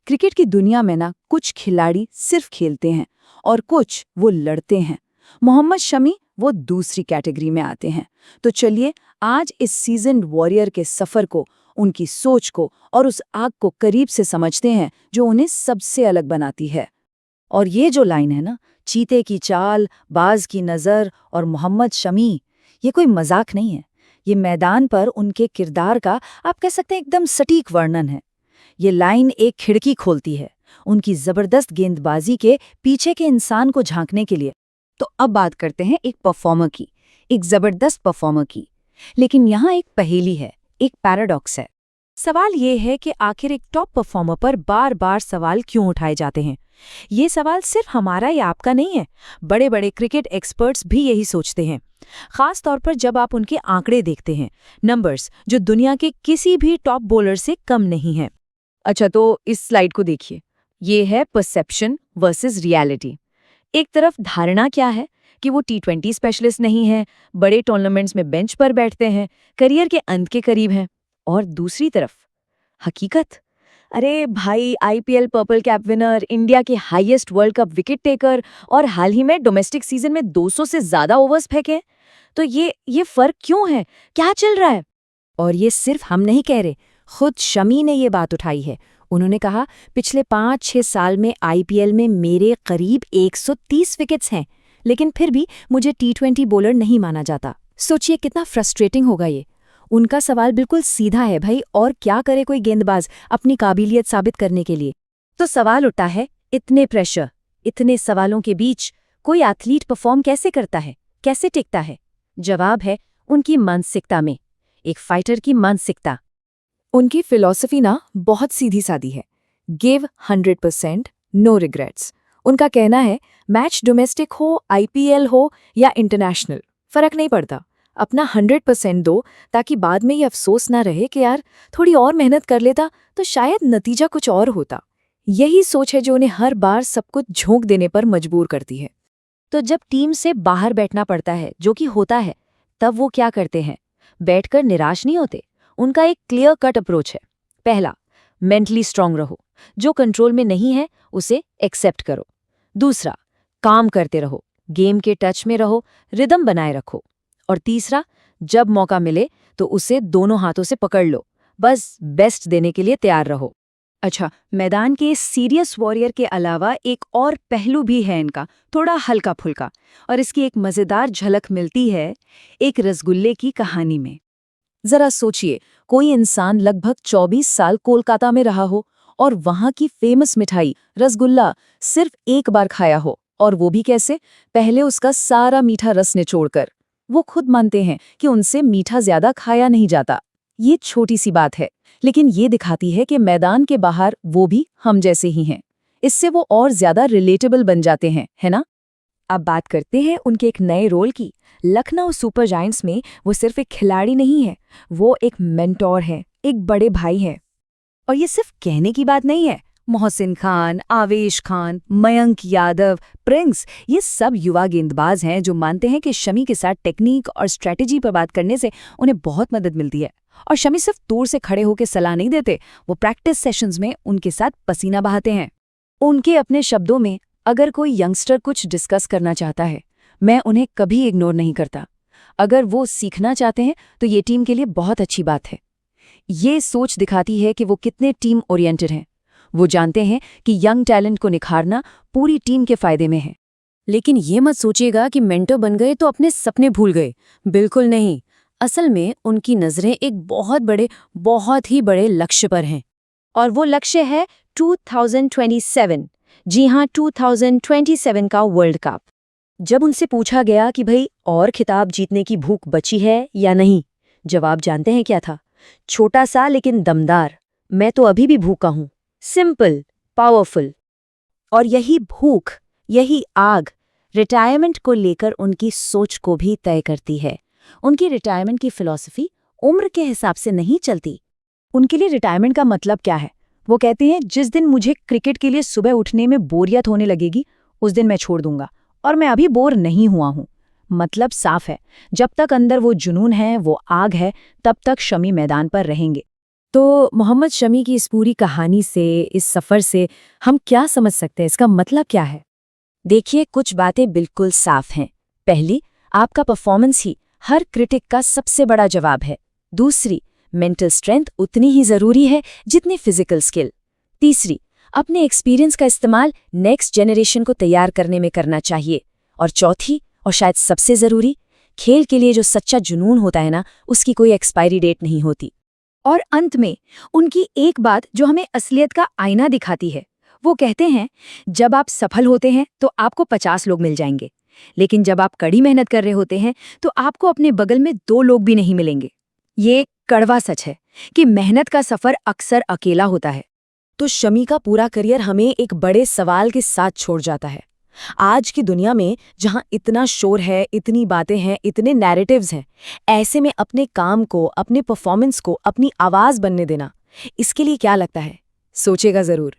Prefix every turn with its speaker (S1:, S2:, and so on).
S1: Cricket की दुनिया में ना कुछ खिलाड़ी सिर्फ खेलते हैं और कुछ वो लड़ते हैं। मोहम्मद शमी वो दूसरी कैटेगरी में आते हैं। तो चलिए आज इस सीजन्ड वॉरियर के सफर को, उनकी सोच को और उस आग को करीब से समझते हैं जो उन्हें सबसे अलग बनाती है। और ये जो लाइन है ना, चीते की चाल, बाज की नज़र और मोहम्मद शमी, ये कोई मजाक नहीं है। ये मैदान पर उनके किरदार का आप कह सकते हैं एकदम सटीक वर्णन है। ये लाइन एक खिड़की खोलती है उनकी जबरदस्त गेंदबाजी के पीछे के इंसान को झांकने के लिए। तो अब बात करते हैं एक परफॉर्मर की, एक जबरदस्त परफॉर्मर की। लेकिन यहाँ एक पहेली है, एक पैराडॉक्स है। सवाल ये है कि आखिर एक टॉप परफॉर्मर पर बार बार सवाल क्यों उठाए जाते हैं। ये सवाल सिर्फ हमारा या आपका नहीं है, बड़े बड़े क्रिकेट एक्सपर्ट्स भी यही सोचते हैं। खास तौर पर जब आप उनके आंकड़े देखते हैं, नंबर्स जो दुनिया के किसी भी टॉप बॉलर से कम नहीं है। अच्छा, तो इस स्लाइड को देखिए। ये है परसेप्शन वर्सेस रियलिटी। एक तरफ धारणा क्या है कि वो T20 स्पेशलिस्ट नहीं है, बड़े टूर्नामेंट्स में बेंच पर बैठते हैं, करियर के अंत के करीब हैं। और दूसरी तरफ हकीकत, अरे भाई, IPL purple cap winner, India के highest world cup wicket taker और हाल ही में डोमेस्टिक सीजन में 200 से ज्यादा ओवर्स फेंके। तो ये फर्क क्यों है, क्या चल रहा है? और ये सिर्फ हम नहीं कह रहे, खुद शमी ने ये बात उठाई है। उन्होंने कहा, पिछले 5-6 साल में IPL में मेरे करीब 130 विकेट्स हैं, लेकिन फिर भी मुझे T20 बॉलर नहीं माना जाता। सोचिए कितना फ्रस्ट्रेटिंग होगा ये। उनका सवाल बिल्कुल सीधा है, भाई, और क्या करे कोई गेंदबाज अपनी काबिलियत साबित करने के लिए? तो सवाल उठता है, इतने प्रेशर, इतने सवालों के बीच कोई एथलीट परफॉर्म कैसे करता है, कैसे टिकता है? जवाब है उनकी मानसिकता में, एक फाइटर की मानसिकता। उनकी फिलॉसफी ना बहुत सीधी सादी है, गिव 100%, नो रिग्रेट्स। उनका कहना है, मैच डोमेस्टिक हो, IPL हो या इंटरनेशनल, फर्क नहीं पड़ता, अपना 100% दो, ताकि बाद में ये अफसोस ना रहे कि यार थोड़ी और मेहनत कर लेता तो शायद नतीजा कुछ और होता। यही सोच है जो उन्हें हर बार सब कुछ झोंक देने पर मजबूर करती है। तो जब टीम से बाहर बैठना पड़ता है, जो कि होता है, तब वो क्या करते हैं? बैठकर निराश नहीं होते। उनका एक क्लियर कट अप्रोच है। पहला, मेंटली स्ट्रांग रहो, जो कंट्रोल में नहीं है उसे एक्सेप्ट करो। दूसरा, काम करते रहो, गेम के टच में रहो, रिदम बनाए रखो। और तीसरा, जब मौका मिले तो उसे दोनों हाथों से पकड़ लो, बस बेस्ट देने के लिए तैयार रहो। अच्छा, मैदान के इस सीरियस वॉरियर के अलावा एक और पहलू भी है इनका, थोड़ा हल्का फुल्का, और इसकी एक मज़ेदार झलक मिलती है एक रसगुल्ले की कहानी में। जरा सोचिए, कोई इंसान लगभग 24 साल कोलकाता में रहा हो और वहां की फेमस मिठाई रसगुल्ला सिर्फ एक बार खाया हो, और वो भी कैसे? पहले उसका सारा मीठा रस निचोड़कर। वो खुद मानते हैं कि उनसे मीठा ज्यादा खाया नहीं जाता। ये छोटी सी बात है, लेकिन ये दिखाती है कि मैदान के बाहर वो भी हम जैसे ही हैं। इससे वो और ज्यादा रिलेटेबल बन जाते हैं, है ना? अब बात करते हैं उनके एक नए रोल की। लखनऊ सुपर जायंट्स में वो सिर्फ एक खिलाड़ी नहीं है, वो एक मेंटोर है, एक बड़े भाई हैं। और ये सिर्फ कहने की बात नहीं है। मोहसिन खान, आवेश खान, मयंक यादव, प्रिंस, ये सब युवा गेंदबाज हैं जो मानते हैं कि शमी के साथ टेक्निक और स्ट्रेटेजी पर बात करने से उन्हें बहुत मदद मिलती है। और शमी सिर्फ दूर से खड़े होकर सलाह नहीं देते, वो प्रैक्टिस सेशंस में उनके साथ पसीना बहाते हैं। उनके अपने शब्दों में, अगर कोई यंगस्टर कुछ डिस्कस करना चाहता है, मैं उन्हें कभी इग्नोर नहीं करता। अगर वो सीखना चाहते हैं तो ये टीम के लिए बहुत अच्छी बात है। ये सोच दिखाती है कि वो कितने टीम ओरिएंटेड हैं। वो जानते हैं कि यंग टैलेंट को निखारना पूरी टीम के फायदे में है। लेकिन ये मत सोचिएगा कि मेंटर बन गए तो अपने सपने भूल गए, बिल्कुल नहीं। असल में उनकी नज़रें एक बहुत ही बड़े लक्ष्य पर हैं। और वो लक्ष्य है 2027। जी हाँ, 2027 का वर्ल्ड कप। जब उनसे पूछा गया कि भाई और खिताब जीतने की भूख बची है या नहीं, जवाब जानते हैं क्या था? छोटा सा लेकिन दमदार, मैं तो अभी भी भूखा हूं। Simple, powerful. और यही भूख, यही आग रिटायरमेंट को लेकर उनकी सोच को भी तय करती है। उनकी रिटायरमेंट की फिलॉसफी उम्र के हिसाब से नहीं चलती। उनके लिए रिटायरमेंट का मतलब क्या है? वो कहते हैं, जिस दिन मुझे क्रिकेट के लिए सुबह उठने में बोरियत होने लगेगी, उस दिन मैं छोड़ दूंगा, और मैं अभी बोर नहीं हुआ हूं। मतलब साफ है, जब तक अंदर वो जुनून है, वो आग है, तब तक शमी मैदान पर रहेंगे।
S2: तो मोहम्मद शमी की इस पूरी कहानी से, इस सफ़र से हम क्या समझ सकते हैं? इसका मतलब क्या है?
S3: देखिए, कुछ बातें बिल्कुल साफ हैं। पहली, आपका परफॉर्मेंस ही हर क्रिटिक का सबसे बड़ा जवाब है। दूसरी, मेंटल स्ट्रेंथ उतनी ही ज़रूरी है जितनी फिजिकल स्किल। तीसरी, अपने एक्सपीरियंस का इस्तेमाल नेक्स्ट जनरेशन को तैयार करने में करना चाहिए। और चौथी, और शायद सबसे ज़रूरी, खेल के लिए जो सच्चा जुनून होता है ना, उसकी कोई एक्सपायरी डेट नहीं होती।
S1: और अंत में उनकी एक बात जो हमें असलियत का आईना दिखाती है, वो कहते हैं, जब आप सफल होते हैं तो आपको 50 लोग मिल जाएंगे, लेकिन जब आप कड़ी मेहनत कर रहे होते हैं तो आपको अपने बगल में 2 लोग भी नहीं मिलेंगे। ये कड़वा सच है कि मेहनत का सफर अक्सर अकेला होता है।
S3: तो शमी का पूरा करियर हमें एक बड़े सवाल के साथ छोड़ जाता है। आज की दुनिया में जहां इतना शोर है, इतनी बातें हैं, इतने नैरेटिव्स हैं, ऐसे में अपने काम को, अपने परफॉर्मेंस को अपनी आवाज बनने देना, इसके लिए क्या लगता है? सोचेगा जरूर।